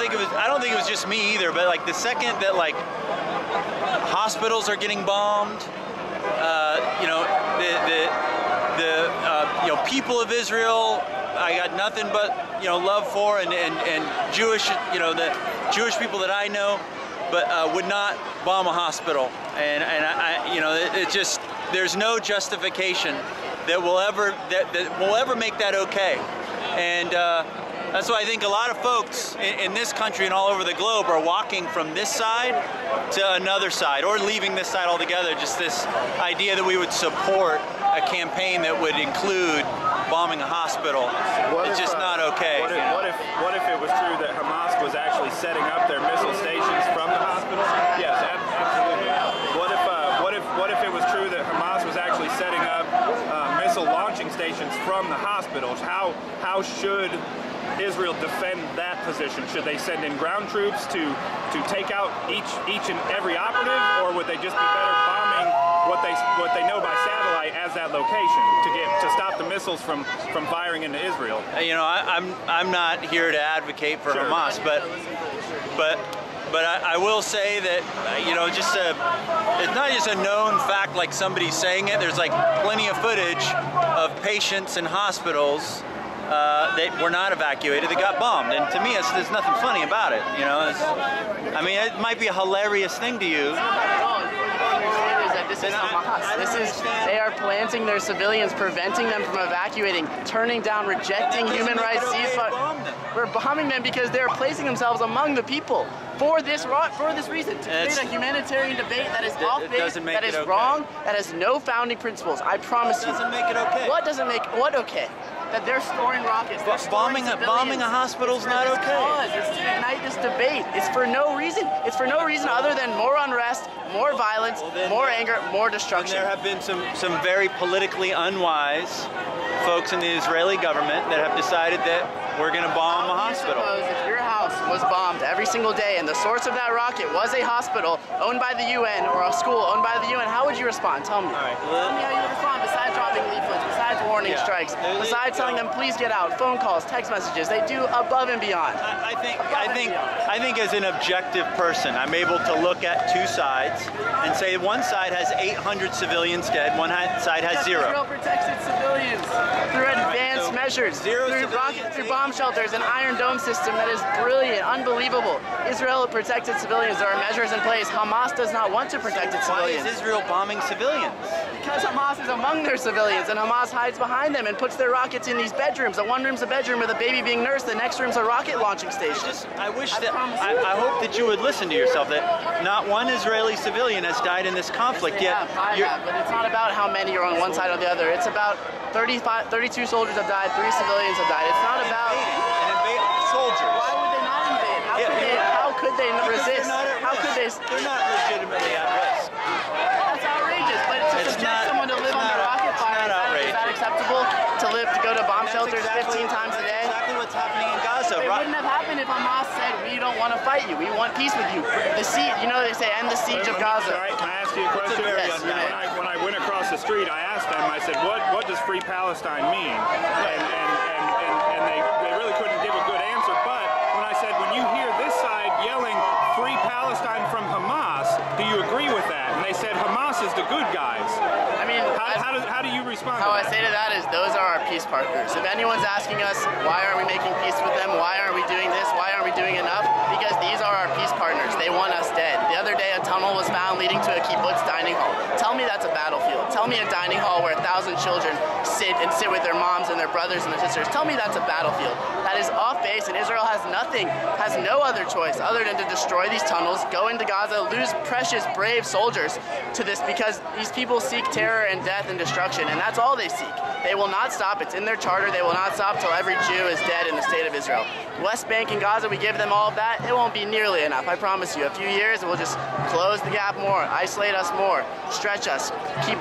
think it was just me either, but like the second that like hospitals are getting bombed, you know, the people of Israel, I got nothing but, you know, love for, and Jewish, you know, the Jewish people that I know, but would not bomb a hospital, and I you know, it just, there's no justification that will ever make that okay, and that's why I think a lot of folks in this country and all over the globe are walking from this side to another side, or leaving this side altogether. Just this idea that we would support a campaign that would include bombing a hospital. It's just not okay. What if it was true that Hamas was actually setting up their missile stations from the hospitals? Yes, absolutely. What if it was true that Hamas was actually setting up missile launching stations from the hospitals? How should Israel defend that position? Should they send in ground troops to take out each and every operative, or would they just be better bombing what they know by satellite as that location to stop the missiles from firing into Israel? You know, I'm not here to advocate for Hamas, but I will say that, you know, just it's not just a known fact like somebody's saying it. There's like plenty of footage of patients in hospitals that were not evacuated that got bombed, and to me there's nothing funny about it, you know. I mean, it might be a hilarious thing to you. This is Hamas. They are planting their civilians, preventing them from evacuating, turning down, rejecting human rights ceasefire. We're bombing them because they're placing themselves among the people for this reason, to create a humanitarian debate that is off base, that is wrong, that has no founding principles. I promise you. It doesn't make it okay. What doesn't make what okay? That they're storing rockets. Bombing a hospital is not okay. It's to ignite this debate. It's for no reason. It's for no reason other than more unrest, more violence, more anger, more destruction. There have been some very politically unwise folks in the Israeli government that have decided that we're going to bomb a hospital. Suppose if your house was bombed every single day and the source of that rocket was a hospital owned by the UN or a school owned by the UN, how would you respond? Tell me. All right, Tell me how you would respond besides dropping leaflets, besides warning strikes, besides telling them please get out, phone calls, text messages. They do above and beyond. I think as an objective person, I'm able to look at two sides and say one side has 800 civilians dead, one side has zero. Israel protects its civilians through advanced measures, through bomb shelters, an Iron Dome system that is brilliant, unbelievable. Israel protects its civilians. There are measures in place. Hamas does not want to protect its civilians. Why is Israel bombing civilians? Because Hamas is among their civilians, and Hamas hides behind them and puts their rockets in these bedrooms. The one room's a bedroom with a baby being nursed. The next room's a rocket launching station. I hope that you would listen to yourself, that not one Israeli civilian has died in this conflict yet. But it's not about how many are on one side or the other. It's about 32 soldiers have died, 3 civilians have died. It's not about soldiers. Why would they not invade? How could they resist? How could they? They're not legitimately at risk. That's outrageous. But to subject someone to live under rocket fire, is that acceptable? To go to bomb shelters 15 times a day? That's exactly what's happening in Gaza. It wouldn't have happened if Hamas said, we don't want to fight you. We want peace with you. The siege, you know, they say, end the siege of Gaza. Can I ask you a question? Yes, when I went across the street, I asked them, I said, what does Free Palestine mean? And they really couldn't give a good answer. But when I said, when you hear this side yelling Free Palestine from Hamas, do you agree with that? And they said, Hamas is the good guys. I mean, how do you respond How to that? I say to that is, those are our peace partners. If anyone's asking us, why aren't we making peace with them? Why aren't we doing this? Why aren't we doing enough? Because these are our peace partners. They want us dead. The other day, a tunnel was found leading to a kibbutz dining hall. Tell me that's a battlefield. Tell me a dining hall where 1,000 children sit with their moms and their brothers and their sisters. Tell me that's a battlefield. That is off base, and Israel has no other choice other than to destroy these tunnels, go into Gaza, lose precious, brave soldiers to this, because these people seek terror and death and destruction, and that's all they seek. They will not stop. It's in their charter. They will not stop till every Jew is dead in the state of Israel. West Bank and Gaza, we give them all of that. It won't be nearly enough. I promise you. A few years, it will just close the gap more, isolate us more, stretch us,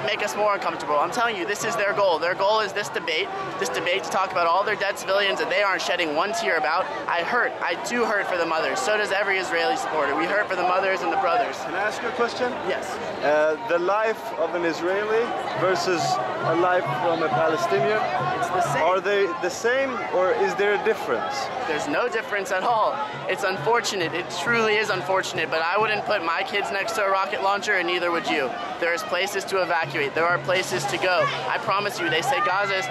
make us more uncomfortable. I'm telling you, this is their goal. Their goal is this debate to talk about all their dead civilians that they aren't shedding one tear about. I do hurt for the mothers. So does every Israeli supporter. We hurt for the mothers and the brothers. Can I ask you a question? Yes. The life of an Israeli versus a life from a Palestinian. Palestinian? It's the same. Are they the same, or is there a difference? There's no difference at all. It's unfortunate. It truly is unfortunate, but I wouldn't put my kids next to a rocket launcher, and neither would you. There's places to evacuate. There are places to go. I promise you, they say Gaza is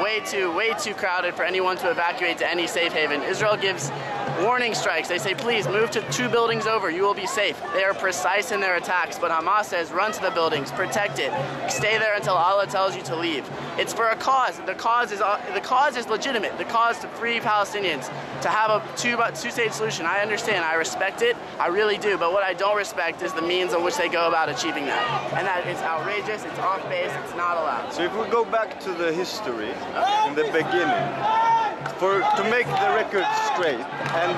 way too crowded for anyone to evacuate to any safe haven. Israel gives warning strikes. They say, please move to 2 buildings over. You will be safe. They are precise in their attacks, but Hamas says, run to the buildings, protect it, stay there until Allah tells you to leave. It's for a cause. The cause is legitimate. The cause to free Palestinians, to have a two-state solution. I understand. I respect it. I really do. But what I don't respect is the means in which they go about achieving that. And that is outrageous. It's off base. It's not allowed. So if we go back to the history in the beginning, to make the record straight and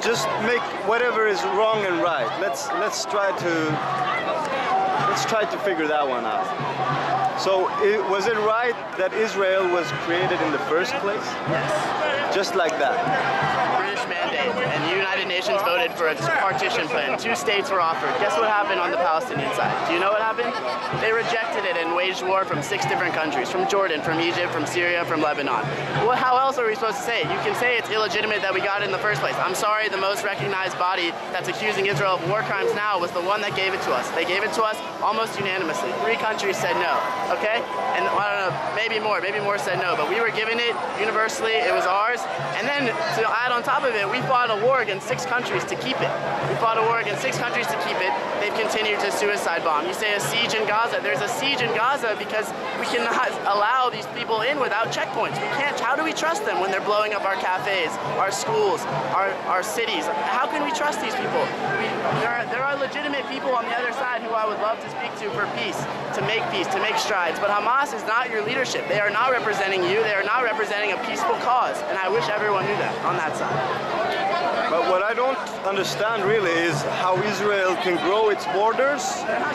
just make whatever is wrong and right. Let's try to figure that one out. So was it right that Israel was created in the first place? Yes. Just like that? British mandate, and the United Nations voted for a partition plan. 2 states were offered. Guess what happened on the Palestinian side? Do you know what happened? They rejected it and waged war from 6 different countries, from Jordan, from Egypt, from Syria, from Lebanon. Well, how else are we supposed to say it? You can say it's illegitimate that we got it in the first place. I'm sorry, the most recognized body that's accusing Israel of war crimes now was the one that gave it to us. They gave it to us almost unanimously. 3 countries said no, okay? And I don't know, maybe more said no, but we were given it universally, it was ours. And then to add on top of it, we fought a war against 6 countries to keep it. We fought a war against 6 countries to keep it. They've continued to suicide bomb. You say a siege in Gaza. There's a siege in Gaza because we cannot allow these people in without checkpoints. We can't. How do we trust them when they're blowing up our cafes, our schools, our cities? How can we trust these people? There are legitimate people on the other side who I would love to speak to for peace, to make strides. But Hamas is not your leadership. They are not representing you. They are not representing a peaceful cause. And I wish everyone knew that on that side. But what I don't understand really is how Israel can grow its borders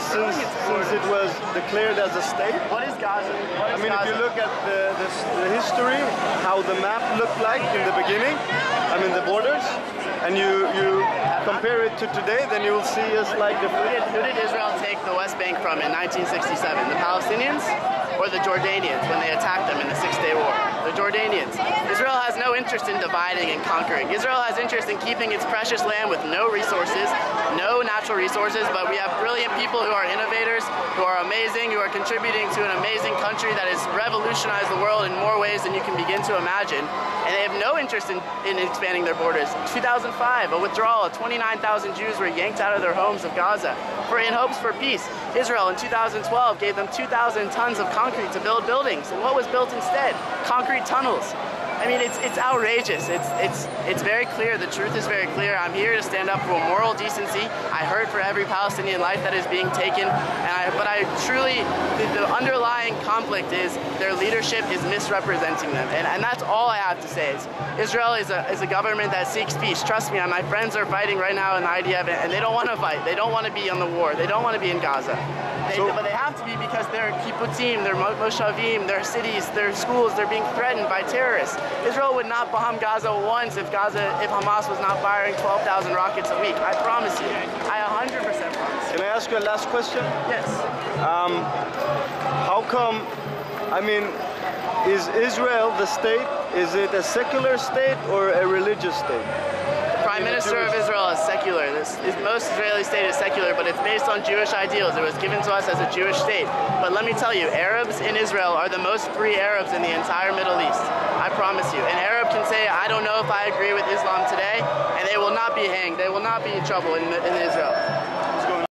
since it was declared as a state. What is Gaza? I mean, if you look at the history, how the map looked like in the beginning, I mean the borders, and you compare it to today, then you will see us like the... Who did Israel take the West Bank from in 1967? The Palestinians or the Jordanians when they attacked them in the 6-Day War? The Jordanians. Israel has no interest in dividing and conquering. Israel has interest in keeping its precious land with no resources, no natural resources, but we have brilliant people who are innovators, who are amazing, who are contributing to an amazing country that has revolutionized the world in more ways than you can begin to imagine. And they have no interest in expanding their borders. In 2005, a withdrawal of 29,000 Jews were yanked out of their homes of Gaza in hopes for peace. Israel in 2012 gave them 2,000 tons of concrete to build buildings. And what was built instead? Concrete tunnels. I mean, it's outrageous. It's very clear. The truth is very clear. I'm here to stand up for moral decency. I hurt for every Palestinian life that is being taken, but I truly, the underlying conflict is their leadership is misrepresenting them, and that's all I have to say. Israel is a government that seeks peace. Trust me, my friends are fighting right now in the IDF, and they don't want to fight. They don't want to be on the war. They don't want to be in Gaza. But they have to be because their kibbutzim, their moshavim, their cities, their schools, they're being threatened by terrorists. Israel would not bomb Gaza once if Hamas was not firing 12,000 rockets a week. I promise you. I 100% promise. Can I ask you a last question? Yes. How come, I mean, is Israel the state, is it a secular state or a religious state? Prime Minister of Israel is secular. Most Israeli state is secular, but it's based on Jewish ideals. It was given to us as a Jewish state. But let me tell you, Arabs in Israel are the most free Arabs in the entire Middle East. I promise you. An Arab can say, I don't know if I agree with Islam today, and they will not be hanged. They will not be in trouble in Israel.